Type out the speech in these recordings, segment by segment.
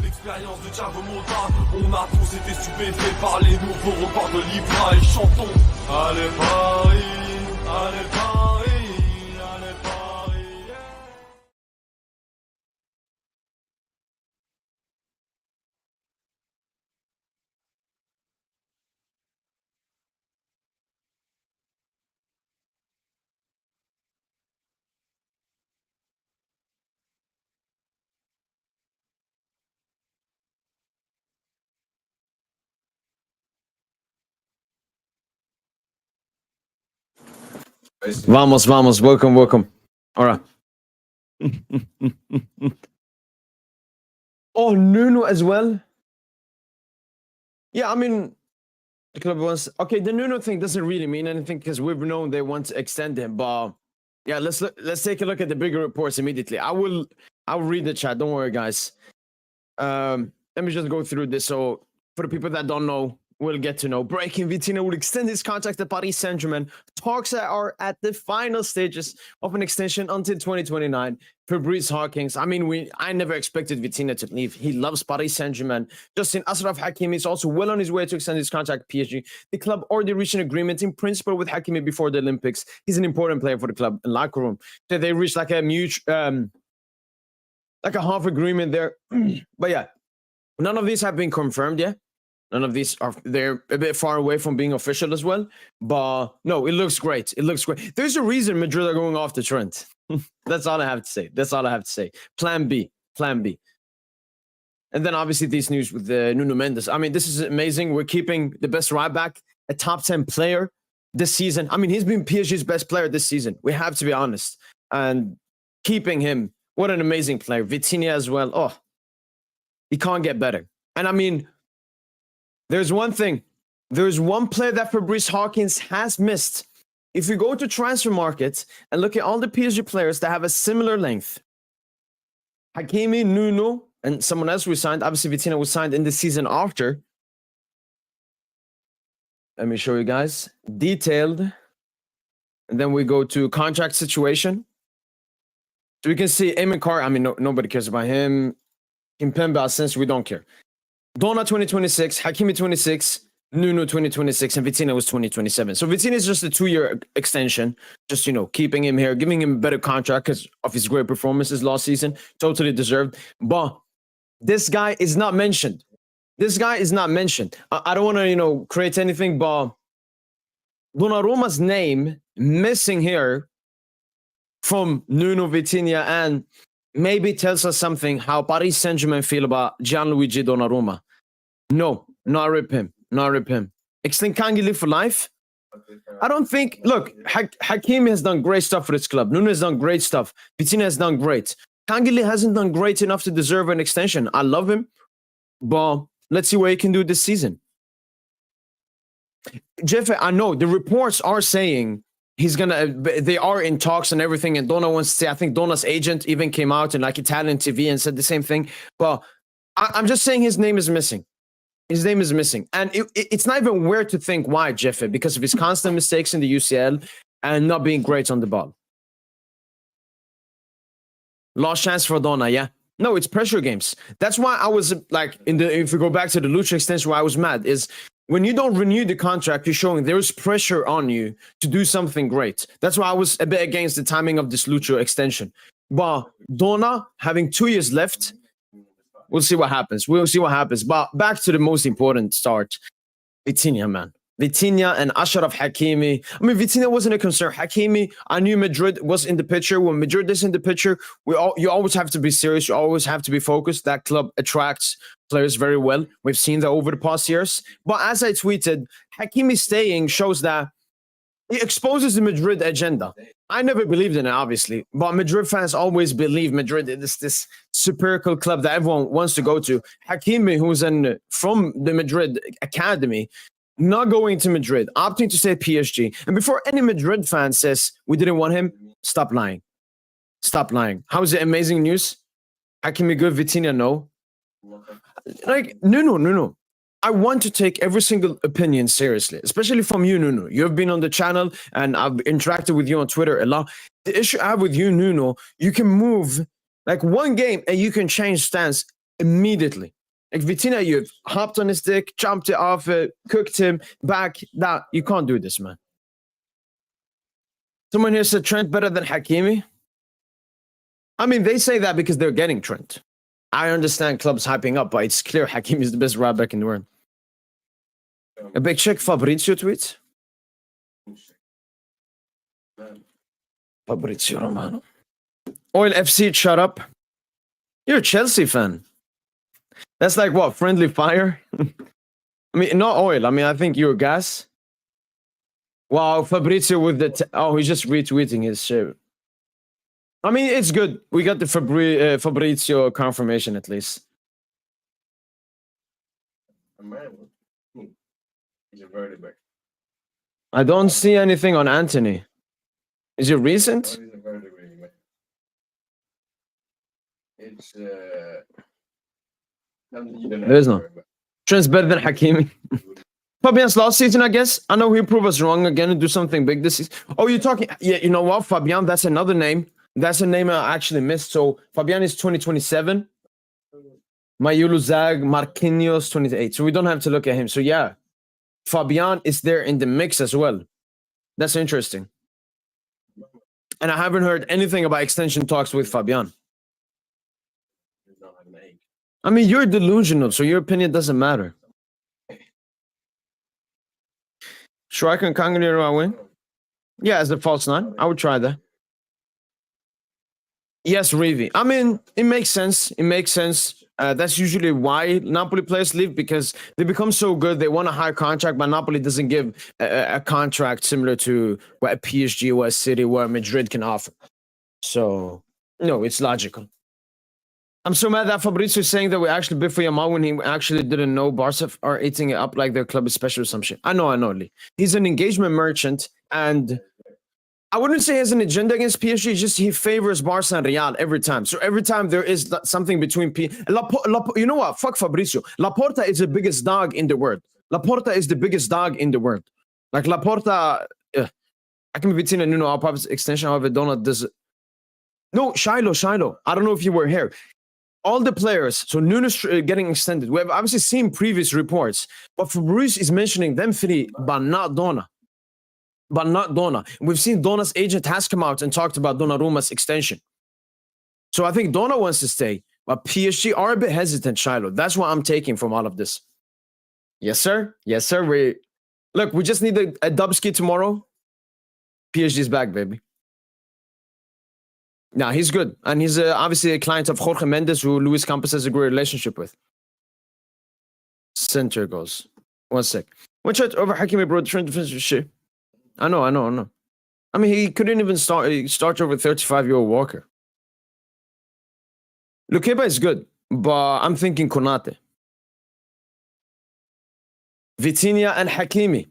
L'expérience de Thiago Motta, on a tous été stupéfaits par les nouveaux records de Libra et chantons. Allez Paris, allez Paris, allez Paris. Vamos, vamos, welcome, welcome. All right. Oh, Nuno as well. Yeah, I mean, the club wants. Okay, the Nuno thing doesn't really mean anything because we've known they want to extend him. But yeah, let's take a look at the bigger reports immediately. I'll read the chat. Don't worry, guys. Let me just go through this. So for the people that don't know, we'll get to know. Breaking: Vitinha will extend his contract at Paris Saint Germain. Talks are at the final stages of an extension until 2029. Paris Hawkins. I mean, I never expected Vitinha to leave. He loves Paris Saint Germain. Justin Achraf Hakimi is also well on his way to extend his contract at PSG. The club already reached an agreement in principle with Hakimi before the Olympics. He's an important player for the club and locker room. So they reached like a mutual, like a half agreement there. But yeah, none of these have been confirmed yet. None of these they're a bit far away from being official as well. But no, it looks great. It looks great. There's a reason Madrid are going off the trend. That's all I have to say. That's all I have to say. Plan B. Plan B. And then obviously these news with Nuno Mendes. I mean, this is amazing. We're keeping the best right back, a top 10 player this season. I mean, he's been PSG's best player this season. We have to be honest. And keeping him, what an amazing player. Vitinha as well. Oh, he can't get better. And I mean, there's one thing. There's one player that Paris Hawkins has missed. If you go to transfer markets and look at all the PSG players that have a similar length, Hakimi, Nuno, and someone else we signed. Obviously, Vitinha was signed in the season after. Let me show you guys. Detailed. And then we go to contract situation. So we can see imminent. I mean, nobody cares about him. Kimpembe, since we don't care. Dona 2026, Hakimi 26, Nuno 2026, and Vitinha was 2027. So Vitinha is just a 2-year extension, just, keeping him here, giving him a better contract because of his great performances last season. Totally deserved. But this guy is not mentioned. This guy is not mentioned. I don't want to, create anything, but Donnarumma's name missing here from Nuno, Vitinha, and maybe tells us something how Paris Saint Germain feel about Gianluigi Donnarumma. No, not rip him. Not rip him. Extend Kangili for life? I don't think. Look, Hakimi has done great stuff for this club. Nuno has done great stuff. Vitinha has done great. Kangili hasn't done great enough to deserve an extension. I love him, but let's see what he can do this season. Jeff, I know the reports are saying they are in talks and everything, and Donna wants to say, I think Donna's agent even came out in like Italian TV and said the same thing. But I'm just saying his name is missing. His name is missing. And it's not even weird to think why, Jeff, because of his constant mistakes in the UCL and not being great on the ball. Lost chance for Donna, yeah. No, it's pressure games. That's why I was like, if we go back to the Lucha extension, why I was mad is when you don't renew the contract, you're showing there's pressure on you to do something great. That's why I was a bit against the timing of this Lucha extension. But Donna having 2 years left, we'll see what happens. We'll see what happens. But back to the most important start. Vitinha, man. Vitinha and Achraf Hakimi. I mean, Vitinha wasn't a concern. Hakimi, I knew Madrid was in the picture. When Madrid is in the picture, you always have to be serious. You always have to be focused. That club attracts players very well. We've seen that over the past years. But as I tweeted, Hakimi staying shows that he exposes the Madrid agenda. I never believed in it, obviously. But Madrid fans always believe Madrid is this superior club that everyone wants to go to. Hakimi, who's from the Madrid academy, not going to Madrid, opting to stay at PSG. And before any Madrid fan says we didn't want him, stop lying. Stop lying. How is it amazing news? Hakimi good, Vitinha no. Like, no. I want to take every single opinion seriously, especially from you, Nuno. You have been on the channel and I've interacted with you on Twitter a lot. The issue I have with you, Nuno, you can move Like one game and you can change stance immediately. Like Vitinha, you hopped on his dick, jumped it off it, cooked him, back. That you can't do this, man. Someone here said Trent better than Hakimi. I mean, they say that because they're getting Trent. I understand clubs hyping up, but it's clear Hakimi is the best right back in the world. A big check Fabrizio tweets. Fabrizio Romano. Oil FC, shut up. You're a Chelsea fan. That's like what? Friendly fire? I mean, not oil. I mean, I think you're gas. Wow, Fabrizio with the... oh, he's just retweeting his shit. I mean, it's good. We got the Fabrizio confirmation at least. I don't see anything on Anthony. Is it recent? There's no. Trent's better than Hakimi. Fabian's last season, I guess. I know he'll prove us wrong again and do something big this season. Oh, you're talking... yeah, you know what? Fabian, that's another name. That's a name I actually missed. So Fabian is 2027. Mayulu Zag, Marquinhos, 28. So we don't have to look at him. So yeah, Fabian is there in the mix as well. That's interesting. And I haven't heard anything about extension talks with Fabian. I mean, you're delusional, so your opinion doesn't matter. Striker and Kanganiro, I win. Yeah, as a false nine, I would try that. Yes, Rivi. I mean, it makes sense. It makes sense. That's usually why Napoli players leave, because they become so good. They want a high contract, but Napoli doesn't give a contract similar to what a PSG or a City where Madrid can offer. So, no, it's logical. I'm so mad that Fabrizio is saying that we actually bid for Yamal when he actually didn't know Barca are eating it up like their club is special or some shit. I know, Lee. He's an engagement merchant, and I wouldn't say he has an agenda against PSG. Just he favors Barca and Real every time. So every time there is something between you know what? Fuck Fabrizio. Laporta is the biggest dog in the world. Laporta is the biggest dog in the world. Like Laporta, I can be Vitinha and Nuno Alpa's extension. However, Donald does. No, Shiloh. I don't know if you were here. All the players, so Nuno's getting extended. We have obviously seen previous reports, but Fabrice is mentioning them three, but not Donna. But not Donna. We've seen Donna's agent has come out and talked about Donnarumma's extension. So I think Donna wants to stay, but PSG are a bit hesitant, Shiloh. That's what I'm taking from all of this. Yes, sir. Yes, sir. We just need a Dubsky tomorrow. PSG's back, baby. Nah, he's good. And he's obviously a client of Jorge Mendes, who Luis Campos has a great relationship with. Center goes. 1 sec. One shot over Hakimi, bro. Different defensive shit. I know. I mean, he couldn't even start over 35-year-old Walker. Lukeba is good, but I'm thinking Konate. Vitinha and Hakimi.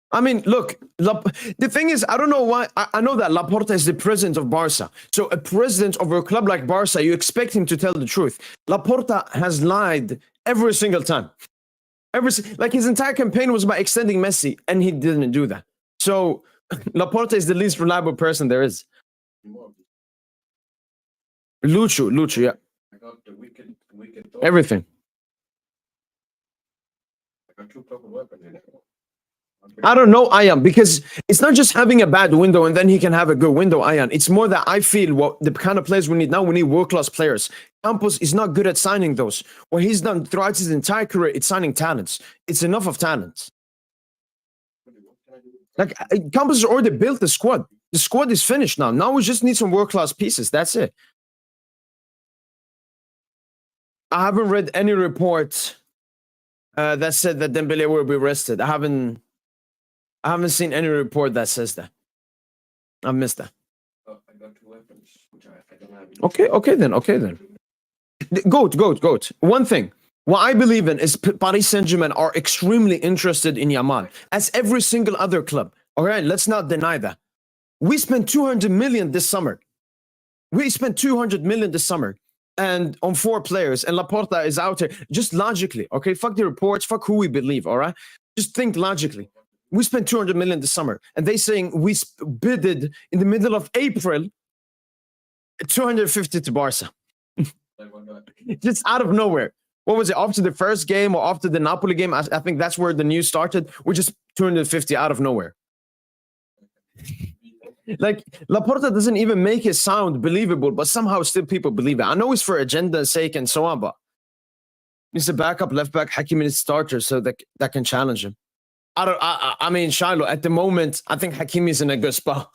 I mean, look, the thing is, I don't know why. I know that Laporta is the president of Barca. So a president of a club like Barca, you expect him to tell the truth. Laporta has lied every single time. Like his entire campaign was about extending Messi, and he didn't do that. So Laporta is the least reliable person there is. Lucho, yeah. I got the wicked Everything. I got two proper weapons in it. I don't know, Ayan, because it's not just having a bad window and then he can have a good window, Ayan. It's more that I feel what the kind of players we need now, we need world-class players. Campos is not good at signing those. What he's done throughout his entire career, it's signing talents. It's enough of talents. Like, Campos has already built the squad. The squad is finished now. Now we just need some world-class pieces. That's it. I haven't read any report that said that Dembele will be rested. I haven't seen any report that says that. I missed that. I got two weapons, which I don't have. Okay then. Goat. One thing. What I believe in is Paris Saint Germain are extremely interested in Yamal, as every single other club. All right, let's not deny that. We spent 200 million this summer. And on 4 players, and Laporta is out here. Just logically, okay? Fuck the reports, fuck who we believe, all right? Just think logically. we spent 200 million this summer, and they saying we bidded in the middle of April 250 to Barca, Like, what God. just out of nowhere. What was it, after the first game or after the Napoli game? I think that's where the news started. We're just 250 out of nowhere. Like, Laporta doesn't even make it sound believable, but somehow still people believe it. I know it's for agenda's sake and so on, but he's a backup left back. Hakimi is starter, so that can challenge him. I mean, Shiloh, at the moment, I think Hakimi's in a good spot.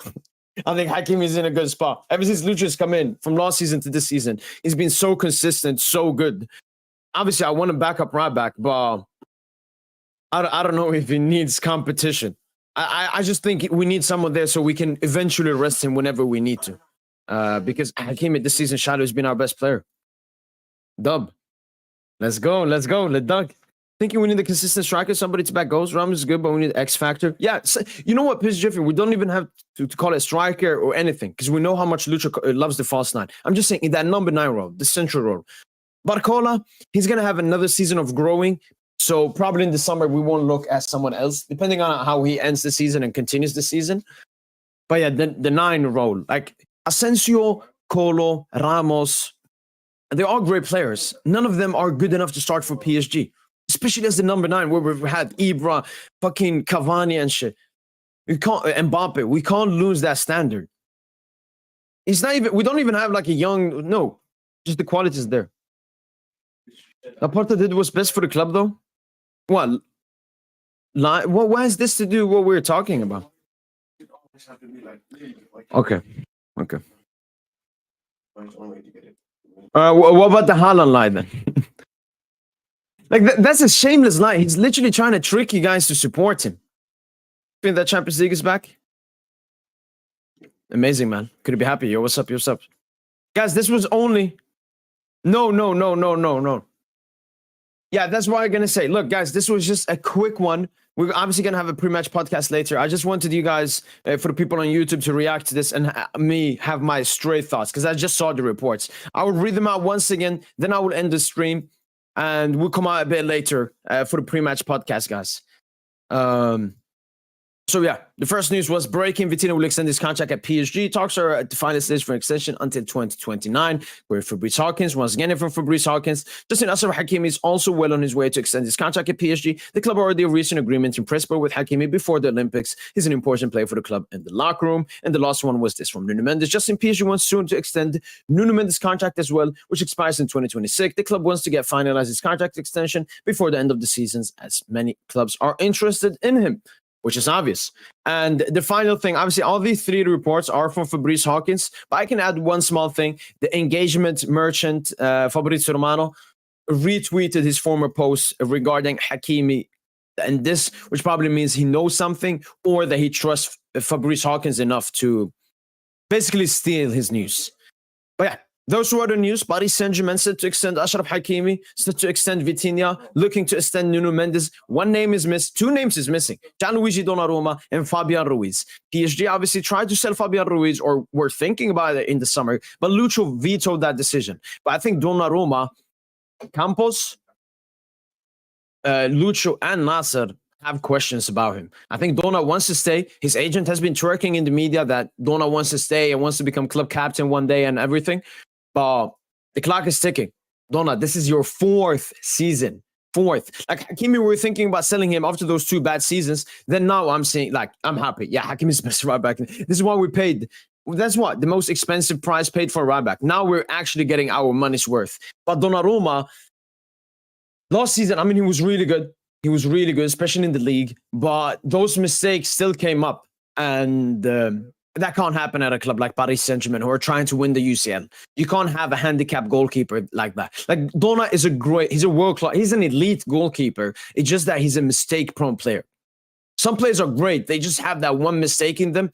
I think Hakimi's in a good spot. Ever since Lucha's come in from last season to this season, he's been so consistent, so good. Obviously, I want him back up right back, but I don't know if he needs competition. I just think we need someone there so we can eventually rest him whenever we need to. Because Hakimi this season, Shiloh has been our best player. Dub. Let's go. Let's dunk. Thinking we need a consistent striker, somebody to back goals. Ramos is good, but we need X factor. Yeah, so, you know what, Piss Jiffy? We don't even have to call it striker or anything because we know how much Lucha loves the false nine. I'm just saying in that number 9 role, the central role. Barcola, he's going to have another season of growing. So probably in the summer, we won't look at someone else, depending on how he ends the season and continues the season. But yeah, the 9 role, like Asensio, Colo, Ramos, they're all great players. None of them are good enough to start for PSG, especially as the number 9, where we've had Ibra, fucking Cavani and shit. We can't, Mbappe, we can't lose that standard. It's not even, we don't even have like a young, no, just the quality is there. Laporta did what's best for the club, though. What? What has this to do with what we're talking about? It always have to be like, Okay. There's one way to get it. What about the Haaland lie then? Like that's a shameless lie. He's literally trying to trick you guys to support him. Think that Champions League is back? Amazing, man. Could you be happy? Yo, what's up? Guys, this was only... No. Yeah, that's what I'm going to say. Look, guys, this was just a quick one. We're obviously going to have a pre-match podcast later. I just wanted you guys, for the people on YouTube, to react to this and me have my straight thoughts because I just saw the reports. I will read them out once again, then I will end the stream and we'll come out a bit later for the pre-match podcast, guys. So yeah, the first news was breaking. Vitinha will extend his contract at PSG. Talks are at the final stage for an extension until 2029. We're Fabrice Hawkins. Once again, from Fabrice Hawkins. Vitinha and Achraf Hakimi is also well on his way to extend his contract at PSG. The club already reached an agreement in principle with Hakimi before the Olympics. He's an important player for the club in the locker room. And the last one was this from Nuno Mendes. Justin PSG wants soon to extend Nuno Mendes' contract as well, which expires in 2026. The club wants to get finalized his contract extension before the end of the season, as many clubs are interested in him, which is obvious. And the final thing, obviously, all these 3 reports are from Fabrice Hawkins, but I can add one small thing. The engagement merchant, Fabrizio Romano, retweeted his former post regarding Hakimi, and this, which probably means he knows something or that he trusts Fabrice Hawkins enough to basically steal his news. But yeah, those were the news. Paris Saint Germain set to extend Achraf Hakimi, set to extend Vitinha, looking to extend Nuno Mendes. 1 name is missing, 2 names is missing: Gianluigi Donnarumma and Fabian Ruiz. PSG obviously tried to sell Fabian Ruiz, or were thinking about it in the summer, but Lucho vetoed that decision. But I think Donnarumma, Campos, Lucho, and Nasser have questions about him. I think Donna wants to stay. His agent has been twerking in the media that Donna wants to stay and wants to become club captain one day and everything. But the clock is ticking. Donna, this is your 4th season. 4th. Like Hakimi, we were thinking about selling him after those 2 bad seasons. Then now I'm saying, like, I'm happy. Yeah, Hakimi's best right back. This is what we paid. That's what the most expensive price paid for a right back. Now we're actually getting our money's worth. But Donnarumma, last season, I mean, he was really good. He was really good, especially in the league. But those mistakes still came up. And that can't happen at a club like Paris Saint Germain, who are trying to win the UCL. You can't have a handicapped goalkeeper like that. Like Donna is he's a world class, he's an elite goalkeeper. It's just that he's a mistake-prone player. Some players are great. They just have that one mistake in them.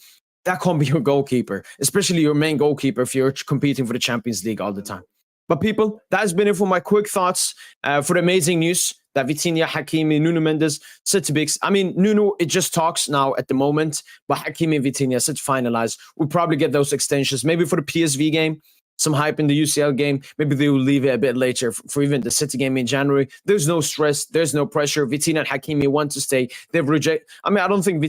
That can't be your goalkeeper, especially your main goalkeeper if you're competing for the Champions League all the time. But people, that has been it for my quick thoughts for the amazing news that Vitinha, Hakimi, Nuno Mendes set to be. I mean, Nuno, it just talks now at the moment, but Hakimi and Vitinha set to finalize. We'll probably get those extensions maybe for the PSV game. some hype in the UCL game. Maybe they will leave it a bit later for even the City game in January. There's no stress. There's no pressure. Vitinha and Hakimi want to stay. They've rejected. I mean, I don't think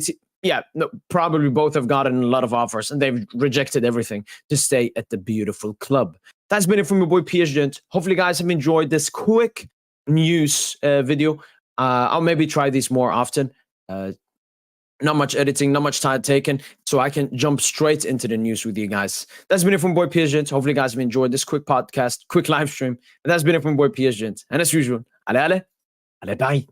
probably both have gotten a lot of offers and they've rejected everything to stay at the beautiful club. That's been it from your boy PSG. Hopefully, guys have enjoyed this quick news video. I'll maybe try these more often. Not much editing, not much time taken, so I can jump straight into the news with you guys. That's been it from boy PSG. Hopefully, guys have enjoyed this quick podcast, quick live stream. And that's been it from boy PSG. And as usual, allez, Paris.